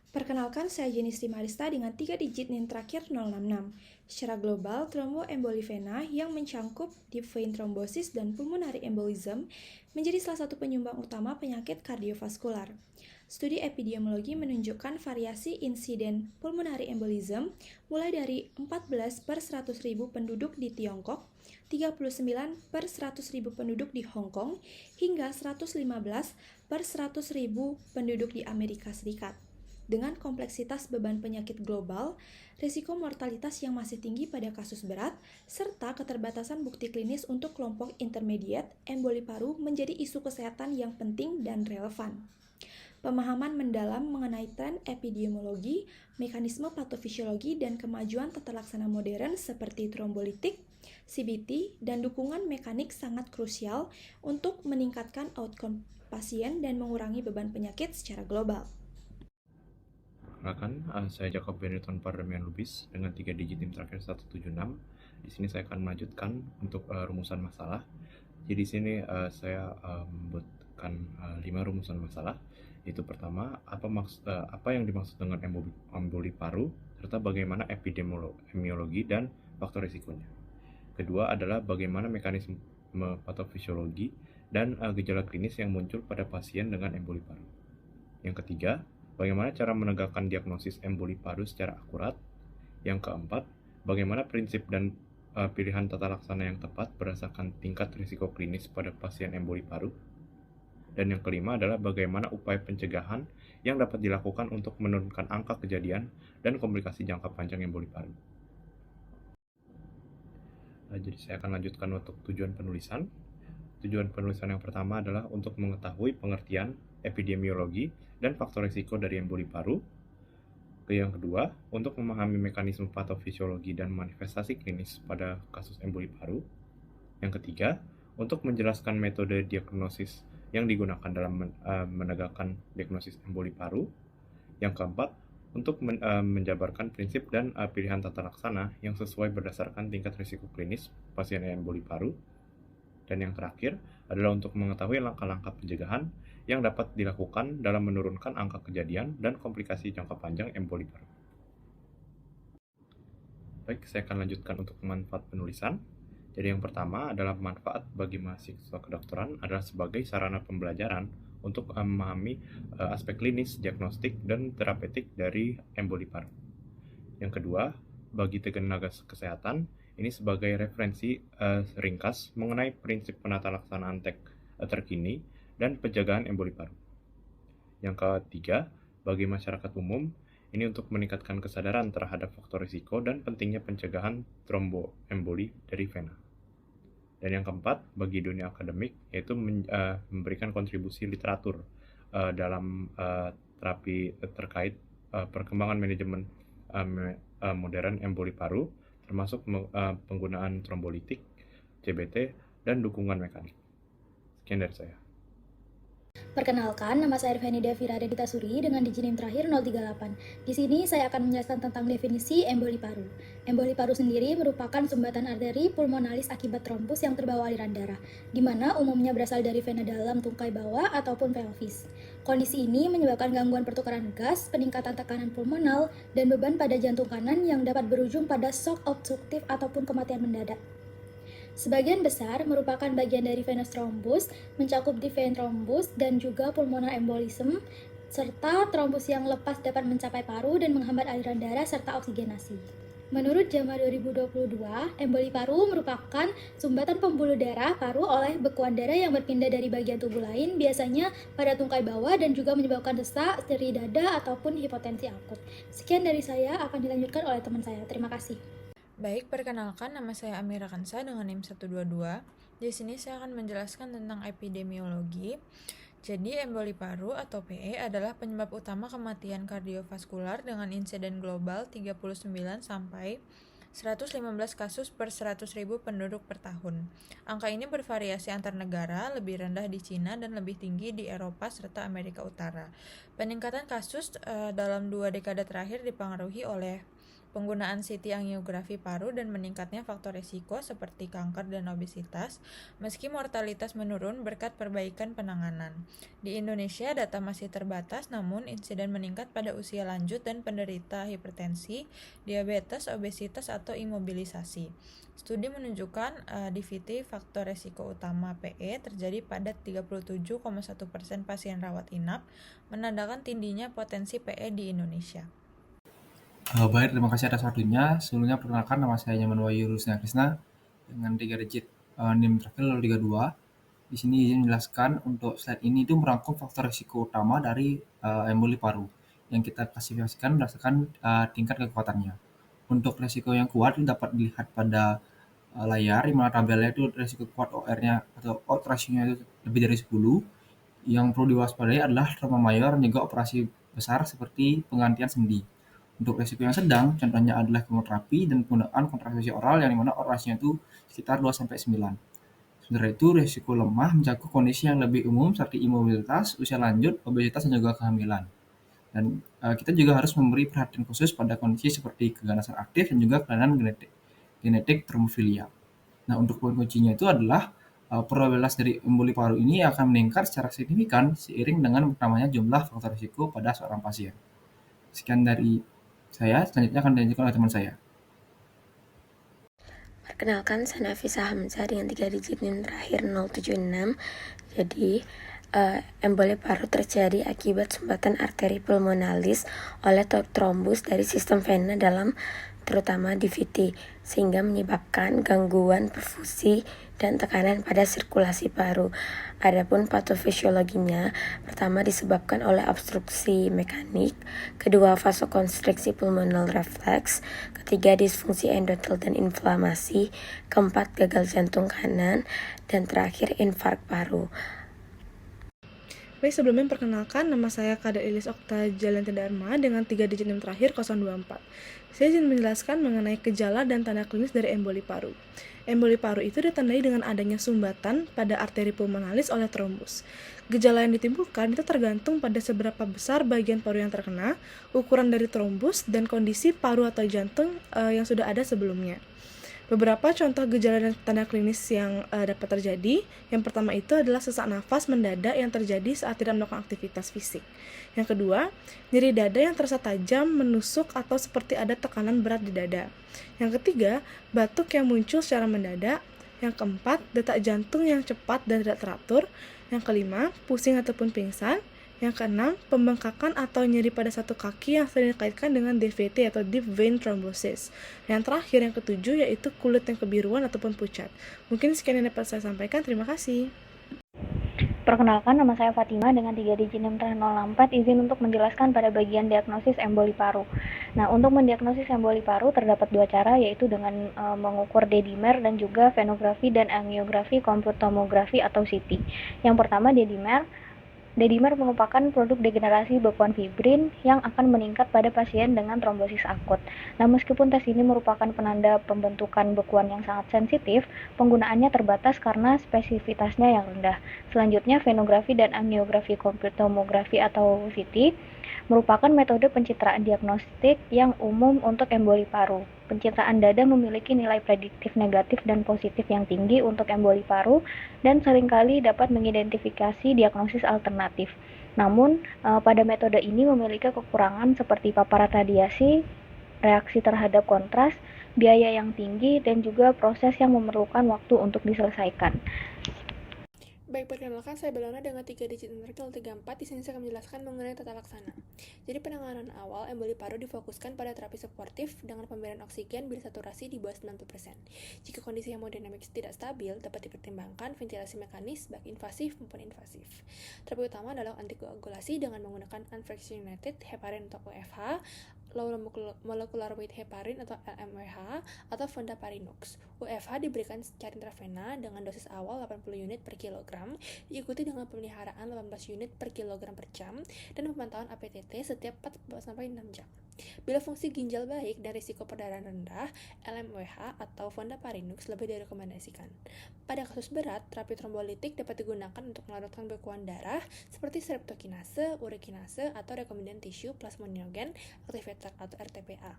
Perkenalkan, saya Jenny Sri Marista dengan 3 digit NIM terakhir 066. Secara global, thromboemboli vena yang mencangkup deep vein thrombosis dan pulmonary embolism menjadi salah satu penyumbang utama penyakit kardiovaskular. Studi epidemiologi menunjukkan variasi insiden pulmonary embolism mulai dari 14 per 100.000 penduduk di Tiongkok, 39 per 100.000 penduduk di Hong Kong, hingga 115 per 100.000 penduduk di Amerika Serikat. Dengan kompleksitas beban penyakit global, risiko mortalitas yang masih tinggi pada kasus berat, serta keterbatasan bukti klinis untuk kelompok intermediate, emboli paru menjadi isu kesehatan yang penting dan relevan. Pemahaman mendalam mengenai tren epidemiologi, mekanisme patofisiologi, dan kemajuan tata laksana modern seperti trombolitik, CBT, dan dukungan mekanik sangat krusial untuk meningkatkan outcome pasien dan mengurangi beban penyakit secara global. Perkenalkan, saya Jacob Benetton Pardamian Lubis dengan 3 digit NIM terakhir 176. Di sini saya akan melanjutkan untuk rumusan masalah. Jadi di sini saya membuatkan 5 rumusan masalah. Yaitu pertama, apa yang dimaksud dengan emboli paru, serta bagaimana epidemiologi dan faktor risikonya. Kedua adalah bagaimana mekanisme patofisiologi dan gejala klinis yang muncul pada pasien dengan emboli paru. Yang ketiga, bagaimana cara menegakkan diagnosis emboli paru secara akurat. Yang keempat, bagaimana prinsip dan pilihan tata laksana yang tepat berdasarkan tingkat risiko klinis pada pasien emboli paru. Dan yang kelima adalah bagaimana upaya pencegahan yang dapat dilakukan untuk menurunkan angka kejadian dan komplikasi jangka panjang emboli paru. Jadi saya akan lanjutkan untuk tujuan penulisan. Tujuan penulisan yang pertama adalah untuk mengetahui pengertian epidemiologi dan faktor risiko dari emboli paru. Yang kedua, untuk memahami mekanisme patofisiologi dan manifestasi klinis pada kasus emboli paru. Yang ketiga, untuk menjelaskan metode diagnosis yang digunakan dalam menegakkan diagnosis emboli paru. Yang keempat, untuk menjabarkan prinsip dan pilihan tata laksana yang sesuai berdasarkan tingkat risiko klinis pasien emboli paru. Dan yang terakhir adalah untuk mengetahui langkah-langkah pencegahan yang dapat dilakukan dalam menurunkan angka kejadian dan komplikasi jangka panjang emboli paru. Baik, saya akan lanjutkan untuk manfaat penulisan. Jadi yang pertama adalah manfaat bagi mahasiswa kedokteran adalah sebagai sarana pembelajaran untuk memahami aspek klinis, diagnostik, dan terapeutik dari emboli paru. Yang kedua, bagi tenaga kesehatan, ini sebagai referensi ringkas mengenai prinsip penata laksanaan terkini dan pencegahan emboli paru. Yang ketiga, bagi masyarakat umum, ini untuk meningkatkan kesadaran terhadap faktor risiko dan pentingnya pencegahan tromboemboli dari vena. Dan yang keempat, bagi dunia akademik, yaitu memberikan kontribusi literatur dalam terapi terkait perkembangan manajemen modern emboli paru, termasuk penggunaan trombolitik, CBT, dan dukungan mekanik. Sekian dari saya. Perkenalkan, nama saya Irvani Devira Dedita Suri dengan digit NIM terakhir 038. Di sini saya akan menjelaskan tentang definisi emboli paru. Emboli paru sendiri merupakan sumbatan arteri pulmonalis akibat trombus yang terbawa aliran darah, di mana umumnya berasal dari vena dalam tungkai bawah ataupun pelvis. Kondisi ini menyebabkan gangguan pertukaran gas, peningkatan tekanan pulmonal, dan beban pada jantung kanan yang dapat berujung pada shock obstruktif ataupun kematian mendadak. Sebagian besar merupakan bagian dari venous thrombus, mencakup deep vein thrombus dan juga pulmonary embolism, serta trombus yang lepas dapat mencapai paru dan menghambat aliran darah serta oksigenasi. Menurut JAMA 2022, emboli paru merupakan sumbatan pembuluh darah paru oleh bekuan darah yang berpindah dari bagian tubuh lain, biasanya pada tungkai bawah dan juga menyebabkan desak, nyeri dada, ataupun hipotensi akut. Sekian dari saya, akan dilanjutkan oleh teman saya. Terima kasih. Baik, perkenalkan nama saya Amira Kansa dengan NIM 122. Di sini saya akan menjelaskan tentang epidemiologi. Jadi, emboli paru atau PE adalah penyebab utama kematian kardiovaskular dengan insiden global 39 sampai 115 kasus per 100.000 penduduk per tahun. Angka ini bervariasi antar negara, lebih rendah di Cina dan lebih tinggi di Eropa serta Amerika Utara. Peningkatan kasus dalam 2 dekade terakhir dipengaruhi oleh penggunaan CT angiografi paru dan meningkatnya faktor risiko seperti kanker dan obesitas, meski mortalitas menurun berkat perbaikan penanganan. Di Indonesia, data masih terbatas, namun insiden meningkat pada usia lanjut dan penderita hipertensi, diabetes, obesitas, atau imobilisasi. Studi menunjukkan DVT faktor risiko utama PE terjadi pada 37,1% pasien rawat inap, menandakan tingginya potensi PE di Indonesia. Baik, terima kasih atas waktunya. Sebelumnya perkenalkan, nama saya Nyaman Wahyu Rusna Krisna dengan 3 digit NIM terakhir 032. Di sini izin menjelaskan untuk slide ini itu merangkum faktor risiko utama dari emboli paru yang kita klasifikasikan berdasarkan tingkat kekuatannya. Untuk risiko yang kuat itu dapat dilihat pada layar, di mana tabelnya itu risiko kuat OR-nya atau odds ratio-nya itu lebih dari 10. Yang perlu diwaspadai adalah trauma mayor dan juga operasi besar seperti penggantian sendi. Untuk risiko yang sedang, contohnya adalah kemoterapi dan penggunaan kontrasepsi oral yang dimana orasinya itu sekitar 2-9. Sementara itu, risiko lemah mencakup kondisi yang lebih umum seperti imobilitas, usia lanjut, obesitas, dan juga kehamilan. Dan kita juga harus memberi perhatian khusus pada kondisi seperti keganasan aktif dan juga kelainan genetik trombofilia. Nah, untuk poin kuncinya itu adalah probabilitas dari emboli paru ini akan meningkat secara signifikan seiring dengan bertambahnya jumlah faktor risiko pada seorang pasien. Sekian dari saya, selanjutnya akan dilanjutkan oleh teman saya. Perkenalkan, saya Nafisa Hamzah dengan 3 digit NIM terakhir 076. Jadi, emboli paru terjadi akibat sumbatan arteri pulmonalis oleh trombus dari sistem vena dalam terutama DVT, sehingga menyebabkan gangguan perfusi dan tekanan pada sirkulasi paru. Adapun patofisiologinya, pertama disebabkan oleh obstruksi mekanik, kedua vasokonstriksi pulmonal refleks, ketiga disfungsi endotel dan inflamasi, keempat gagal jantung kanan, dan terakhir infark paru. Baik, sebelumnya perkenalkan, nama saya Kader Ilis Okta Jalanta Dharma dengan 3 digit NIM terakhir 024. Saya izin menjelaskan mengenai gejala dan tanda klinis dari emboli paru. Emboli paru itu ditandai dengan adanya sumbatan pada arteri pulmonalis oleh trombus. Gejala yang ditimbulkan itu tergantung pada seberapa besar bagian paru yang terkena, ukuran dari trombus, dan kondisi paru atau jantung yang sudah ada sebelumnya. Beberapa contoh gejala dan tanda klinis yang dapat terjadi. Yang pertama itu adalah sesak nafas mendadak yang terjadi saat tidak melakukan aktivitas fisik. Yang kedua, nyeri dada yang terasa tajam, menusuk, atau seperti ada tekanan berat di dada. Yang ketiga, batuk yang muncul secara mendadak. Yang keempat, detak jantung yang cepat dan tidak teratur. Yang kelima, pusing ataupun pingsan. Yang keenam, pembengkakan atau nyeri pada satu kaki yang sering dikaitkan dengan DVT atau deep vein thrombosis. Yang terakhir, yang ketujuh, yaitu kulit yang kebiruan ataupun pucat. Mungkin sekian yang dapat saya sampaikan. Terima kasih. Perkenalkan, nama saya Fatima dengan 3 digit NIM terakhir 064. Izin untuk menjelaskan pada bagian diagnosis emboli paru. Nah, untuk mendiagnosis emboli paru terdapat 2 cara, yaitu dengan mengukur D-dimer dan juga venografi dan angiografi komputomografi atau CT. Yang pertama, D-dimer. D-dimer merupakan produk degenerasi bekuan fibrin yang akan meningkat pada pasien dengan trombosis akut. Nah, meskipun tes ini merupakan penanda pembentukan bekuan yang sangat sensitif, penggunaannya terbatas karena spesifitasnya yang rendah. Selanjutnya, venografi dan angiografi komputomografi atau CT merupakan metode pencitraan diagnostik yang umum untuk emboli paru. Pencitraan dada memiliki nilai prediktif negatif dan positif yang tinggi untuk emboli paru dan seringkali dapat mengidentifikasi diagnosis alternatif. Namun, pada metode ini memiliki kekurangan seperti paparan radiasi, reaksi terhadap kontras, biaya yang tinggi, dan juga proses yang memerlukan waktu untuk diselesaikan. Baik, perkenalkan, saya Belona dengan 3 digit NIM 034. Di sini saya akan menjelaskan mengenai tata laksana. Jadi penanganan awal emboli paru difokuskan pada terapi suportif dengan pemberian oksigen bila saturasi di bawah 90%. Jika kondisi hemodinamik tidak stabil, dapat dipertimbangkan ventilasi mekanis baik invasif maupun invasif. Terapi utama adalah antikoagulasi dengan menggunakan unfractionated heparin atau UFH, low molecular weight heparin atau LMWH, atau fondaparinux. UFH diberikan secara intravena dengan dosis awal 80 unit per kilogram, diikuti dengan pemeliharaan 18 unit per kilogram per jam, dan pemantauan APTT setiap 4-6 jam. Bila fungsi ginjal baik dan risiko perdarahan rendah, LMWH atau fondaparinux lebih direkomendasikan. Pada kasus berat, terapi trombolitik dapat digunakan untuk melarutkan bekuan darah seperti streptokinase, urikinase, atau rekombinan tisu plasminogen activator atau RTPA,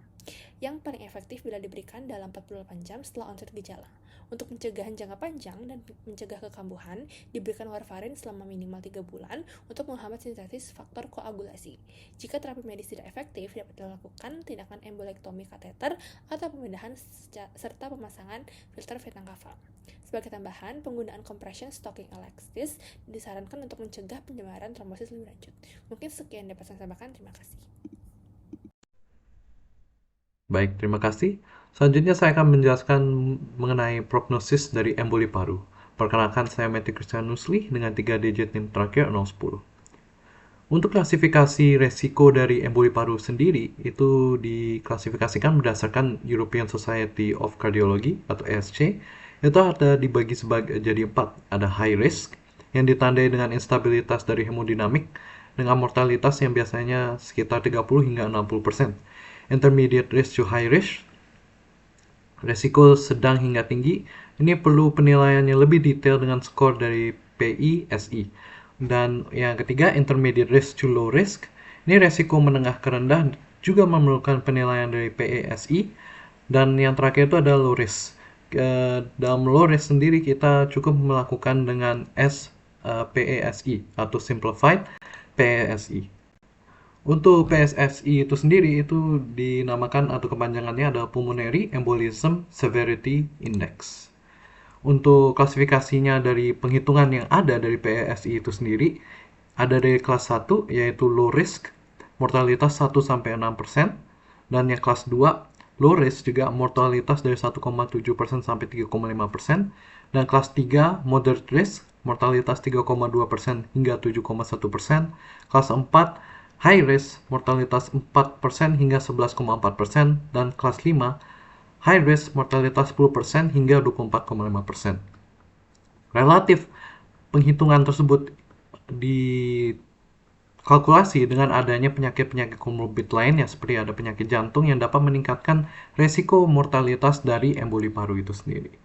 yang paling efektif bila diberikan dalam 48 jam setelah onset gejala. Untuk pencegahan jangka panjang dan mencegah kekambuhan, diberikan warfarin selama minimal 3 bulan untuk menghambat sintesis faktor koagulasi. Jika terapi medis tidak efektif, dapat dilakukan tindakan embolektomi kateter atau pemindahan serta pemasangan filter Vetang kava. Sebagai tambahan, penggunaan compression stocking elastis disarankan untuk mencegah penyebaran trombosis lebih lanjut. Mungkin sekian dapat saya sampaikan. Terima kasih. Baik, terima kasih. Selanjutnya saya akan menjelaskan mengenai prognosis dari emboli paru. Perkenalkan, saya Matthew Christian Nusli dengan 3 digit NIM terakhir 010. Untuk klasifikasi resiko dari emboli paru sendiri, itu diklasifikasikan berdasarkan European Society of Cardiology atau ESC. Itu ada dibagi jadi 4. Ada high risk, yang ditandai dengan instabilitas dari hemodinamik, dengan mortalitas yang biasanya sekitar 30 hingga 60%. Intermediate risk to high risk, resiko sedang hingga tinggi. Ini perlu penilaian yang lebih detail dengan skor dari PI/SI. Dan yang ketiga, intermediate risk to low risk. Ini resiko menengah ke rendah, juga memerlukan penilaian dari PI/SI. Dan yang terakhir itu ada low risk. Dalam low risk sendiri kita cukup melakukan dengan PASI atau simplified PASI. Untuk PSSI itu sendiri itu dinamakan atau kepanjangannya adalah Pulmonary Embolism Severity Index. Untuk klasifikasinya dari penghitungan yang ada dari PSSI itu sendiri, ada dari kelas 1 yaitu low risk, mortalitas 1-6%, dan yang kelas 2 low risk juga mortalitas dari 1,7% sampai 3,5%, dan kelas 3 moderate risk, mortalitas 3,2% hingga 7,1%, kelas 4 high risk, mortalitas 4% hingga 11,4%, dan kelas 5, high risk, mortalitas 10% hingga 24,5%. Relatif penghitungan tersebut dikalkulasi dengan adanya penyakit-penyakit komorbid lainnya seperti ada penyakit jantung yang dapat meningkatkan resiko mortalitas dari emboli paru itu sendiri.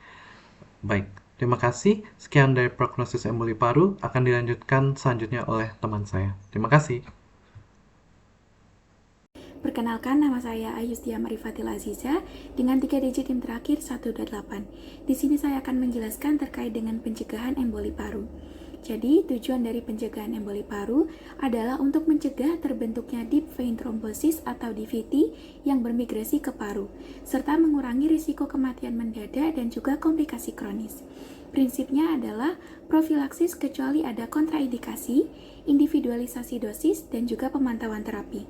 Baik, terima kasih. Sekian dari prognosis emboli paru, akan dilanjutkan selanjutnya oleh teman saya. Terima kasih. Perkenalkan, nama saya Ayustia Marifatil Aziza dengan 3 digit NIM terakhir 128. Di sini saya akan menjelaskan terkait dengan pencegahan emboli paru. Jadi, tujuan dari pencegahan emboli paru adalah untuk mencegah terbentuknya deep vein thrombosis atau DVT yang bermigrasi ke paru, serta mengurangi risiko kematian mendadak dan juga komplikasi kronis. Prinsipnya adalah profilaksis kecuali ada kontraindikasi, individualisasi dosis, dan juga pemantauan terapi.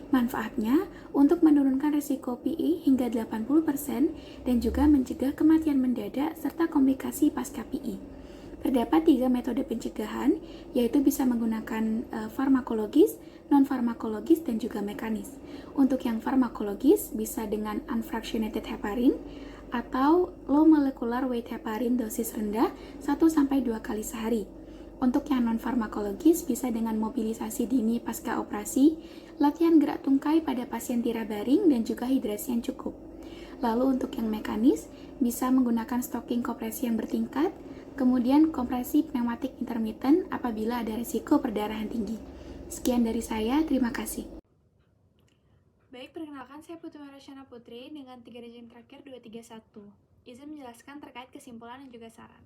Manfaatnya untuk menurunkan risiko PI hingga 80% dan juga mencegah kematian mendadak serta komplikasi pasca PI. Terdapat 3 metode pencegahan, yaitu bisa menggunakan farmakologis, non-farmakologis, dan juga mekanis. Untuk yang farmakologis bisa dengan unfractionated heparin atau low molecular weight heparin dosis rendah 1-2 kali sehari. Untuk yang non-farmakologis bisa dengan mobilisasi dini pasca operasi, latihan gerak tungkai pada pasien tirabaring, dan juga hidrasi yang cukup. Lalu untuk yang mekanis, bisa menggunakan stocking kompresi yang bertingkat, kemudian kompresi pneumatik intermittent apabila ada risiko perdarahan tinggi. Sekian dari saya, terima kasih. Baik, perkenalkan saya Putri Marasyana Putri dengan 3 digit terakhir 231. Izin menjelaskan terkait kesimpulan dan juga saran.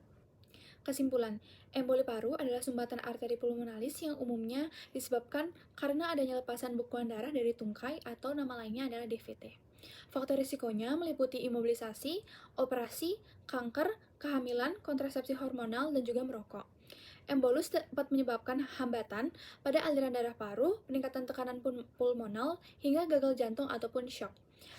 Kesimpulan, emboli paru adalah sumbatan arteri pulmonalis yang umumnya disebabkan karena adanya lepasan bekuan darah dari tungkai atau nama lainnya adalah DVT. Faktor risikonya meliputi imobilisasi, operasi, kanker, kehamilan, kontrasepsi hormonal, dan juga merokok. Embolus dapat menyebabkan hambatan pada aliran darah paru, peningkatan tekanan pulmonal, hingga gagal jantung ataupun shock.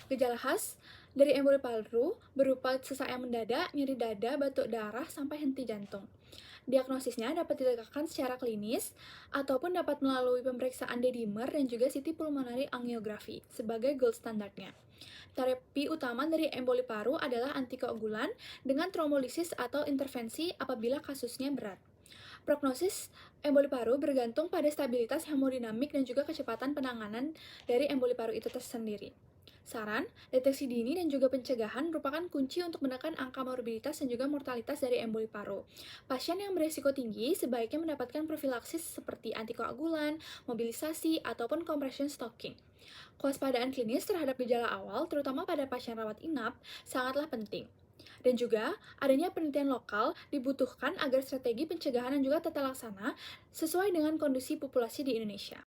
Gejala khas dari emboli paru berupa sesak yang mendadak, nyeri dada, batuk darah, sampai henti jantung. Diagnosisnya dapat dilakukan secara klinis ataupun dapat melalui pemeriksaan D-dimer dan juga CT pulmonary angiografi sebagai gold standarnya. Terapi utama dari emboli paru adalah antikoagulan dengan trombolisis atau intervensi apabila kasusnya berat. Prognosis emboli paru bergantung pada stabilitas hemodinamik dan juga kecepatan penanganan dari emboli paru itu tersendiri. Saran, deteksi dini dan juga pencegahan merupakan kunci untuk menekan angka morbiditas dan juga mortalitas dari emboli paru. Pasien yang beresiko tinggi sebaiknya mendapatkan profilaksis seperti antikoagulan, mobilisasi, ataupun compression stocking. Kewaspadaan klinis terhadap gejala awal, terutama pada pasien rawat inap, sangatlah penting. Dan juga, adanya penelitian lokal dibutuhkan agar strategi pencegahan dan juga tata laksana sesuai dengan kondisi populasi di Indonesia.